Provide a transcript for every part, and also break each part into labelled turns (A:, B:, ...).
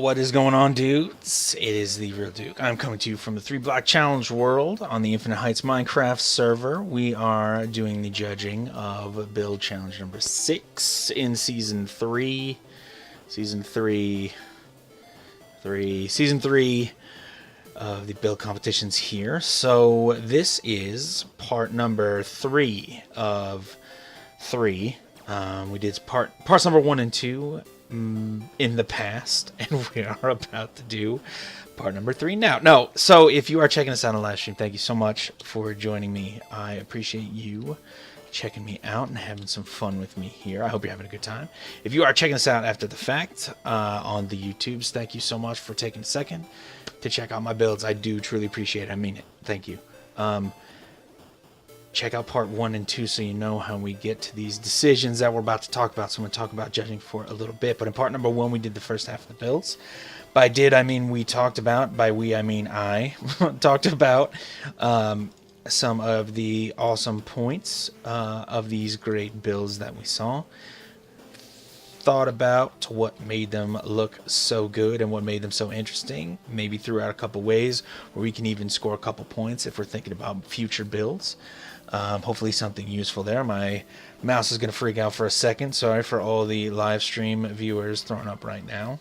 A: What is going on, dudes? It is TheeRealDuke. I'm coming to you from the 3 Block Challenge world on the InfiniteHeights Minecraft server. We are doing the judging of build challenge number 6 in season 3. Season 3 of the build competitions here. So this is part number 3 of 3. We did parts number 1 and 2 in the past, and we are about to do part number 3 now. No, so if you are checking us out on live stream, thank you so much for joining me. I appreciate you checking me out and having some fun with me here. I hope you're having a good time. If you are checking us out after the fact on the YouTubes, thank you so much for taking a second to check out my builds. I do truly appreciate it. I mean it. Thank you. Check out part 1 and 2 so you know how we get to these decisions that we're about to talk about. So I'm going to talk about judging for a little bit. But in part number 1, we did the first half of the builds. By did, I mean we talked about. By we, I mean I talked about some of the awesome points of these great builds that we saw. Thought about what made them look so good and what made them so interesting. Maybe threw out a couple ways where we can even score a couple points if we're thinking about future builds. Hopefully something useful there. My mouse is going to freak out for a second. Sorry for all the live stream viewers throwing up right now.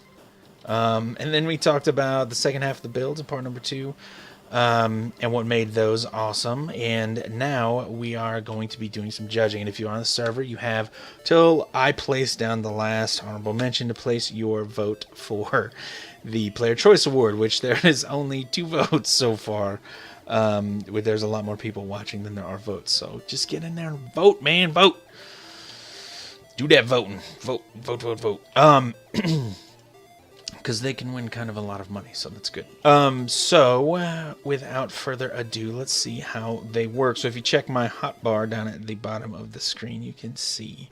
A: And then we talked about the second half of the builds in part number 2. And what made those awesome. And now we are going to be doing some judging. And if you're on the server, you have till I place down the last honorable mention to place your vote for the Player Choice Award, which there is only 2 votes so far. There's a lot more people watching than there are votes, so just get in there and vote, man. Vote. Do that voting. Vote. Because they can win kind of a lot of money, so that's good. So without further ado, let's see how they work. So if you check my hotbar down at the bottom of the screen, you can see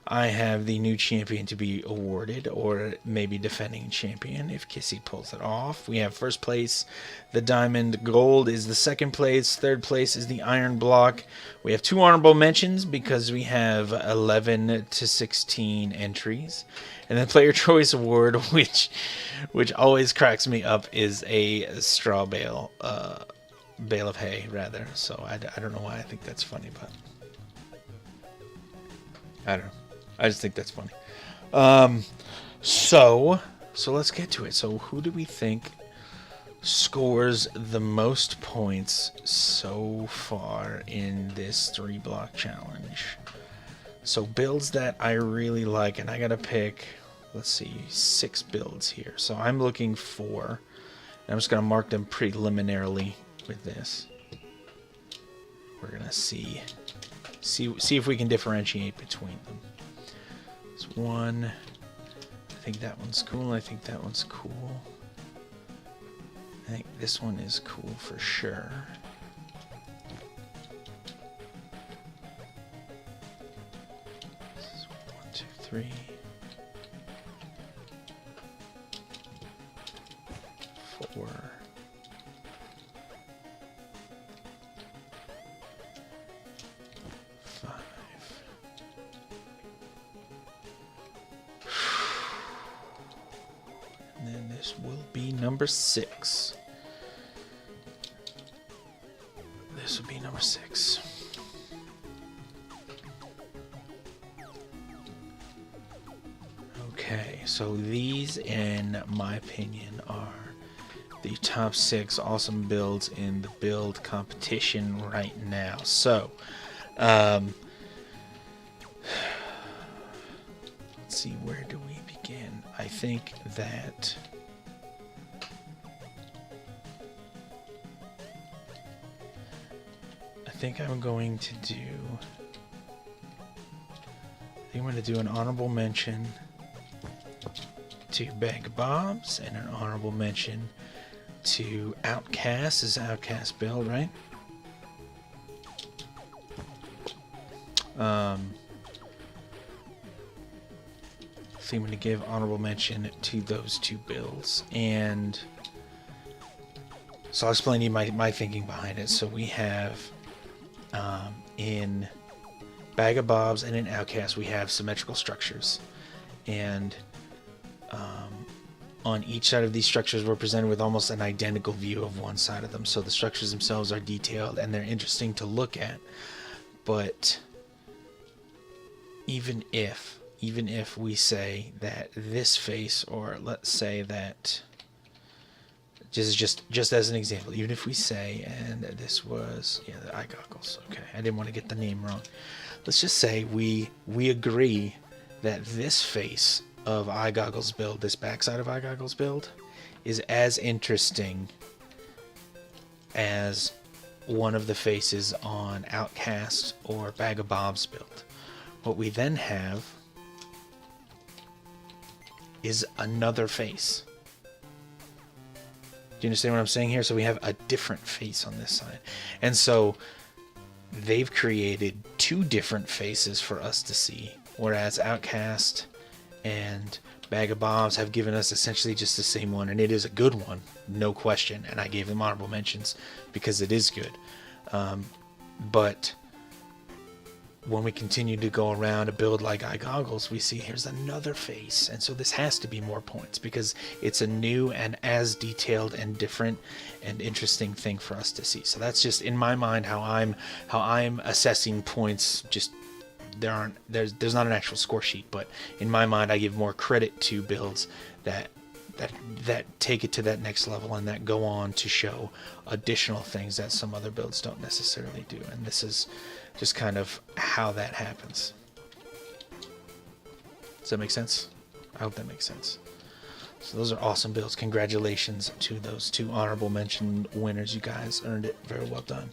A: I have the new champion to be awarded, or maybe defending champion if Kissy pulls it off. We have first place, the diamond. Gold is the second place. Third place is the iron block. We have 2 honorable mentions because we have 11 to 16 entries. And then player choice award, which always cracks me up, is a straw bale, bale of hay, rather. So I don't know why I think that's funny, but I don't know. I just think that's funny. So let's get to it. So who do we think scores the most points so far in this 3 block challenge? So builds that I really like, and I gotta pick, let's see, 6 builds here. So I'm looking for, and I'm just gonna mark them preliminarily with this. We're gonna see if we can differentiate between them. There's one. I think that one's cool. I think that one's cool. I think this one is cool for sure. This is 1, 2, 3. 4. 5. And then this will be number 6. This will be number 6. Okay, so these, in my opinion, are the top 6 awesome builds in the build competition right now. So, let's see, where do we begin? I think that I'm going to do an honorable mention to Bag of Bobs and an honorable mention to Outcast. This is Outcast build, right? I think I'm going to give honorable mention to those 2 builds, and so I'll explain to you my thinking behind it. So we have in Bag of Bobs and in Outcast we have symmetrical structures, and on each side of these structures, we're presented with almost an identical view of one side of them. So the structures themselves are detailed and they're interesting to look at. But even if we say that this face, or let's say that, just as an example, even if we say, and this was, yeah, the eye goggles, okay, I didn't want to get the name wrong. Let's just say we agree that this face of eye goggles build, this backside of eye goggles build, is as interesting as one of the faces on Outcast or Bag of Bob's build. What we then have is another face. Do you understand what I'm saying here? So we have a different face on this side. And so they've created two different faces for us to see, whereas Outcast and Bag of Bobs have given us essentially just the same one, and it is a good one, no question, and I gave them honorable mentions because it is good. But when we continue to go around a build like eye goggles, we see here's another face, and so this has to be more points because it's a new and as detailed and different and interesting thing for us to see. So that's just in my mind how I'm assessing points. Just there's not an actual score sheet, but in my mind I give more credit to builds that take it to that next level and that go on to show additional things that some other builds don't necessarily do. And this is just kind of how that happens. Does that make sense? I hope that makes sense. So those are awesome builds. Congratulations to those two honorable mention winners. You guys earned it. Very well done.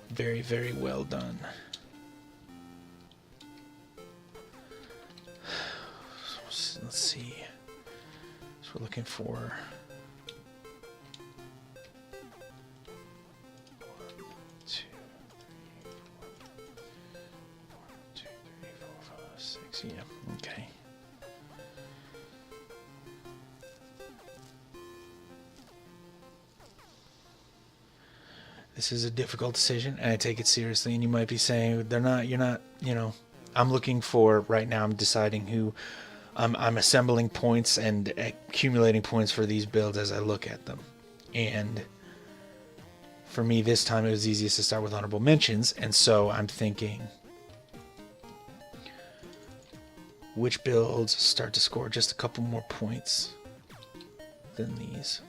A: Very, very well done. Let's see. So we're looking for 6. Yeah, okay. This is a difficult decision, and I take it seriously. And you might be saying, you're not, you know, I'm looking for, right now I'm deciding who, I'm assembling points and accumulating points for these builds as I look at them. And for me this time it was easiest to start with honorable mentions, and so I'm thinking, which builds start to score just a couple more points than these?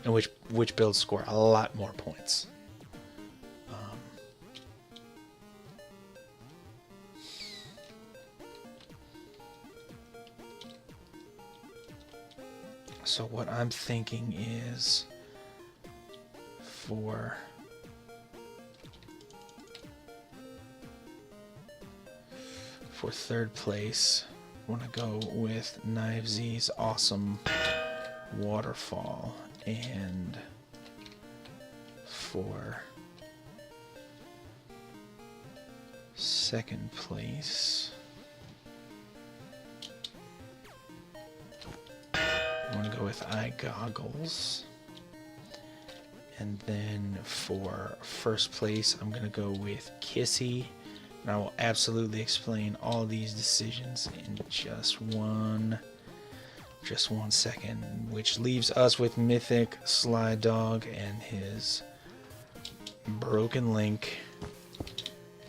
A: And which builds score a lot more points? So what I'm thinking is for third place, I want to go with Knives's awesome waterfall, and for second place, I want to go with eye goggles. And then for first place, I'm going to go with Kissy. And I will absolutely explain all these decisions in just one second, which leaves us with Mythic Sly Dog and his Broken Link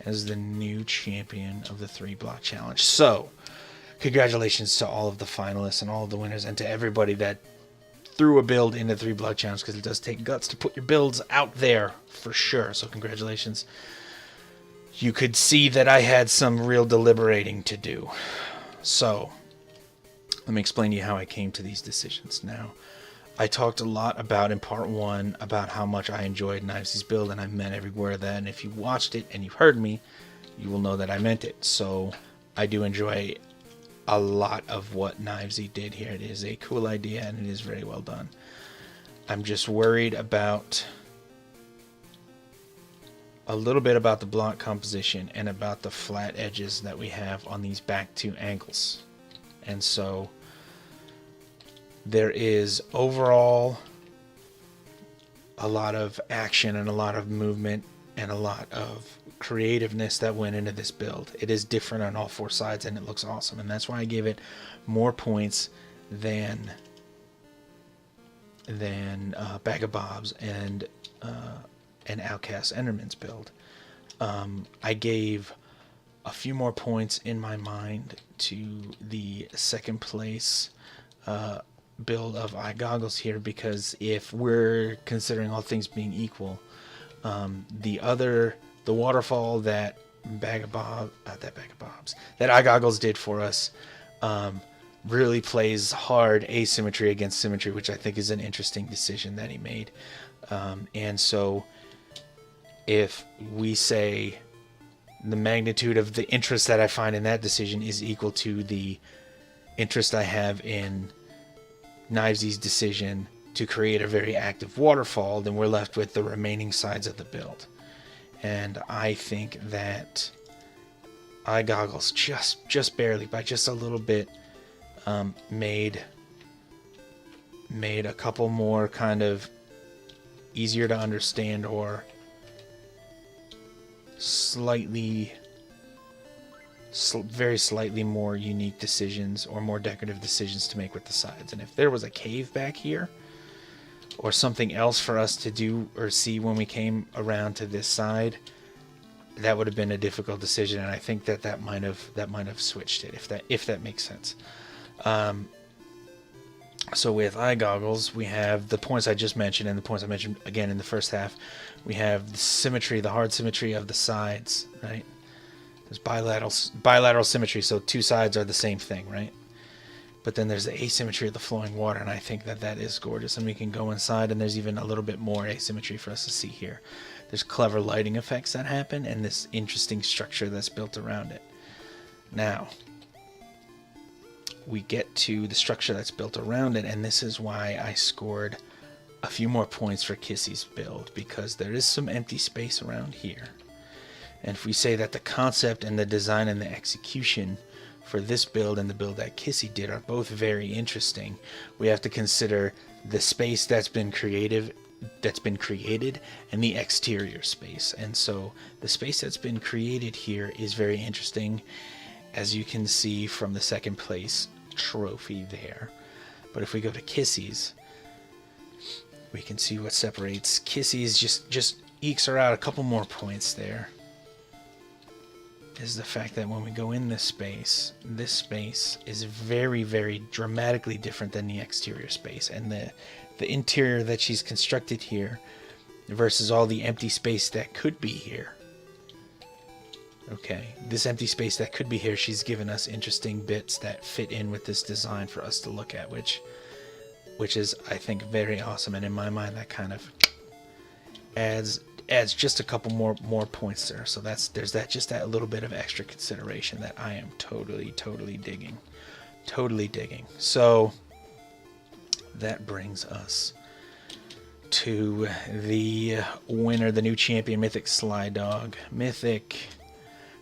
A: as the new champion of the 3 Block Challenge. So, congratulations to all of the finalists and all of the winners, and to everybody that threw a build in the 3 Block Challenge, because it does take guts to put your builds out there for sure. So congratulations. You could see that I had some real deliberating to do. So let me explain to you how I came to these decisions. Now, I talked a lot about in part 1 about how much I enjoyed Knives's build, and I meant every word of that. And if you watched it and you've heard me, you will know that I meant it. So I do enjoy a lot of what Knivesy did here. It is a cool idea and it is very well done. I'm just worried about a little bit about the block composition and about the flat edges that we have on these back 2 angles. And so there is overall a lot of action and a lot of movement and a lot of creativeness that went into this build. It is different on all 4 sides and it looks awesome, and that's why I gave it more points than Bag of Bobs and Outcast Enderman's build. I gave a few more points in my mind to the second place build of Eye Goggles here, because if we're considering all things being equal, the waterfall that that Eye Goggles did for us really plays hard asymmetry against symmetry, which I think is an interesting decision that he made. And so if we say the magnitude of the interest that I find in that decision is equal to the interest I have in Knivesy's decision to create a very active waterfall, then we're left with the remaining sides of the build. And I think that Eye Goggles just barely, by just a little bit, made a couple more kind of easier to understand or very slightly more unique decisions or more decorative decisions to make with the sides. And if there was a cave back here or something else for us to do or see when we came around to this side, that would have been a difficult decision, and I think that might have switched it, if that makes sense. So with Eye Goggles, we have the points I just mentioned and the points I mentioned again in the first half. We have the symmetry, the hard symmetry of the sides, right? There's bilateral symmetry, so two sides are the same thing, right? But then there's the asymmetry of the flowing water, and I think that is gorgeous. And we can go inside, and there's even a little bit more asymmetry for us to see here. There's clever lighting effects that happen, and this interesting structure that's built around it. Now, we get to the structure that's built around it, and this is why I scored a few more points for Kissy's build, because there is some empty space around here. And if we say that the concept and the design and the execution for this build and the build that Kissy did are both very interesting, we have to consider the space that's been created and the exterior space. And so the space that's been created here is very interesting, as you can see from the second place trophy there. But if we go to Kissy's, we can see what separates Kissy's, just ekes her out a couple more points there, is the fact that when we go in this space is very, very dramatically different than the exterior space. And the interior that she's constructed here versus all the empty space that could be here. Okay, this empty space that could be here, she's given us interesting bits that fit in with this design for us to look at, which is, I think, very awesome. And in my mind, that kind of adds just a couple more points there. So there's just that little bit of extra consideration that I am totally digging. So that brings us to the winner, the new champion, Mythic Sly Dog. Mythic,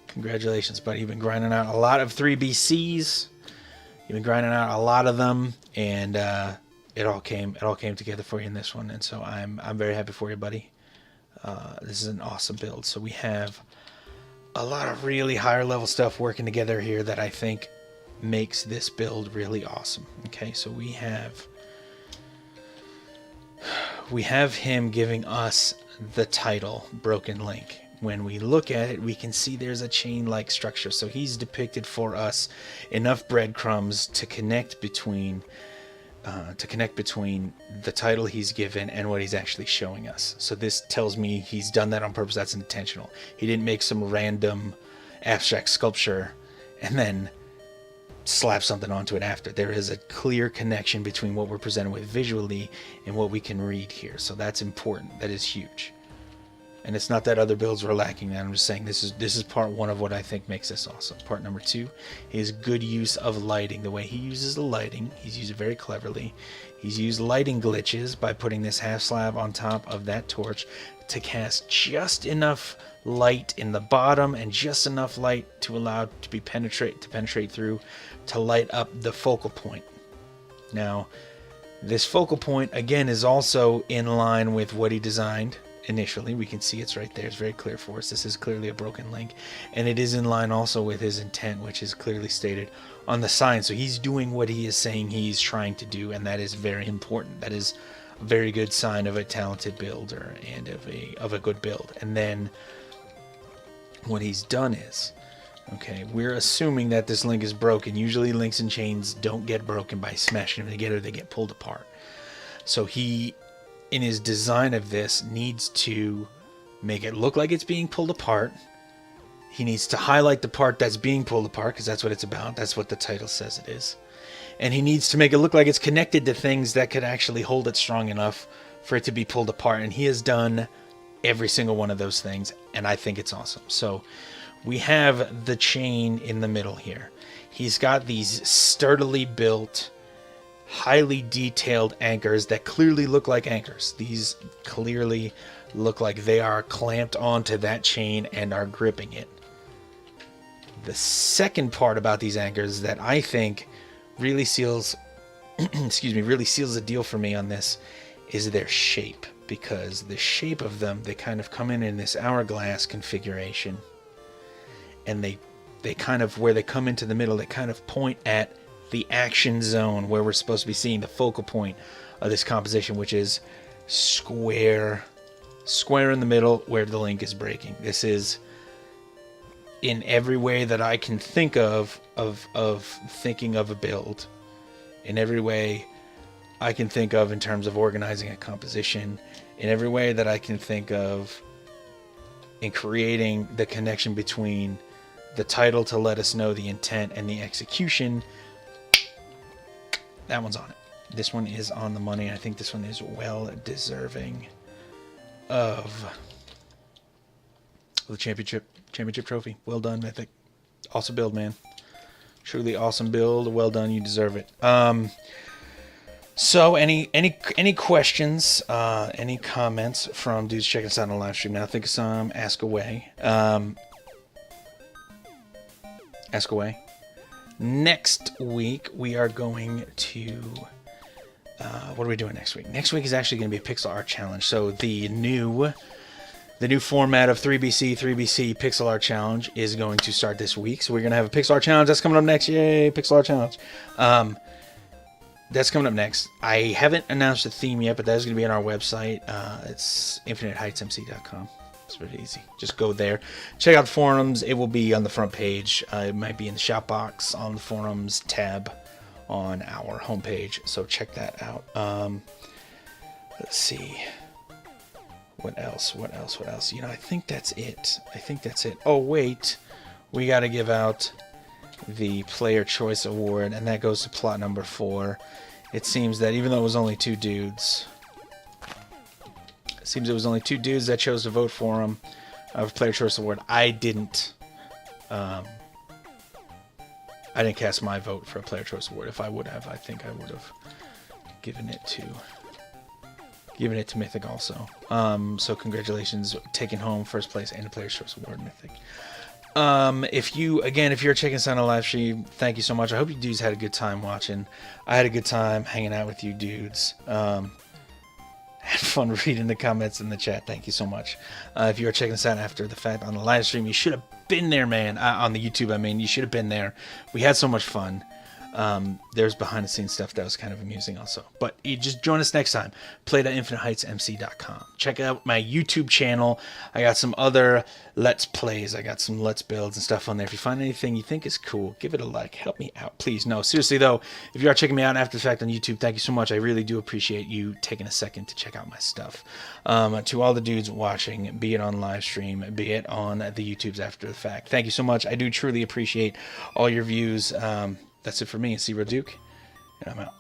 A: congratulations, buddy. You've been grinding out a lot of 3BCs. You've been grinding out a lot of them, and it all came together for you in this one. And so I'm very happy for you, buddy. This is an awesome build. So we have a lot of really higher level stuff working together here that I think makes this build really awesome. Okay, so we have him giving us the title Broken Link. When we look at it, we can see there's a chain-like structure. So he's depicted for us enough breadcrumbs to connect between the title he's given and what he's actually showing us. So this tells me he's done that on purpose. That's intentional. He didn't make some random abstract sculpture and then slap something onto it after. There is a clear connection between what we're presented with visually and what we can read here. So that's important. That is huge. And it's not that other builds were lacking that. I'm just saying this is part one of what I think makes this awesome. Part number two is good use of lighting. The way he uses the lighting, he's used it very cleverly. He's used lighting glitches by putting this half slab on top of that torch to cast just enough light in the bottom and just enough light to allow to penetrate through to light up the focal point. Now, this focal point again is also in line with what he designed initially. We can see it's right there. It's very clear for us. This is clearly a broken link. And it is in line also with his intent, which is clearly stated on the sign. So he's doing what he is saying he's trying to do, and that is very important. That is a very good sign of a talented builder and of a good build. And then what he's done is, okay, we're assuming that this link is broken. Usually links and chains don't get broken by smashing them together. They get pulled apart. So he, in his design of this, needs to make it look like it's being pulled apart. He needs to highlight the part that's being pulled apart, because that's what it's about. That's what the title says it is. And he needs to make it look like it's connected to things that could actually hold it strong enough for it to be pulled apart. And he has done every single one of those things, and I think it's awesome. So we have the chain in the middle here. He's got these sturdily built, highly detailed anchors that clearly look like anchors. These clearly look like they are clamped onto that chain and are gripping it. The second part about these anchors that I think really seals really seals the deal for me on this is their shape, because the shape of them, they kind of come in this hourglass configuration, and they kind of, where they come into the middle, they kind of point at the action zone where we're supposed to be seeing the focal point of this composition, which is square in the middle where the link is breaking. This is, in every way that I can think of thinking of a build, in every way I can think of in terms of organizing a composition, in every way that I can think of in creating the connection between the title to let us know the intent and the execution, that one's on it. This one is on the money. I think this one is well deserving of the championship trophy. Well done, Mythic. Awesome build, man. Truly awesome build. Well done. You deserve it. So any questions, any comments from dudes checking us out on the live stream now? Think of some. Ask away. Ask away. Next week we are going to what are we doing next week? Next week is actually going to be a pixel art challenge. So the new format of 3BC pixel art challenge is going to start this week. So we're going to have a pixel art challenge that's coming up next. Yay, pixel art challenge. That's coming up next. I haven't announced the theme yet, but that is going to be on our website. It's InfiniteHeightsMC.com. It's really easy. Just go there. Check out the forums. It will be on the front page. It might be in the shop box on the forums tab on our homepage. So check that out. Let's see. What else? You know, I think that's it. Oh, wait. We got to give out the Player Choice Award, and that goes to plot number 4. It seems that even though it was only 2 dudes, that chose to vote for him of Player Choice Award. I didn't cast my vote for a Player Choice Award. If I would have, I think I would have given it to Mythic also. So congratulations, taking home first place and the Player Choice Award, Mythic. If you're checking us out on a live stream, thank you so much. I hope you dudes had a good time watching. I had a good time hanging out with you dudes. Had fun reading the comments in the chat. Thank you so much. If you are checking us out after the fact on the live stream, you should have been there, man. On the YouTube, I mean, you should have been there. We had so much fun. There's behind the scenes stuff that was kind of amusing also. But you just join us next time. Play.InfiniteHeightsMC.com. Check out my YouTube channel. I got some other Let's Plays. I got some Let's Builds and stuff on there. If you find anything you think is cool, give it a like. Help me out, please. No, seriously though, if you are checking me out after the fact on YouTube, thank you so much. I really do appreciate you taking a second to check out my stuff. To all the dudes watching, be it on live stream, be it on the YouTubes after the fact, thank you so much. I do truly appreciate all your views. That's it for me. It's TheeRealDuke, and I'm out.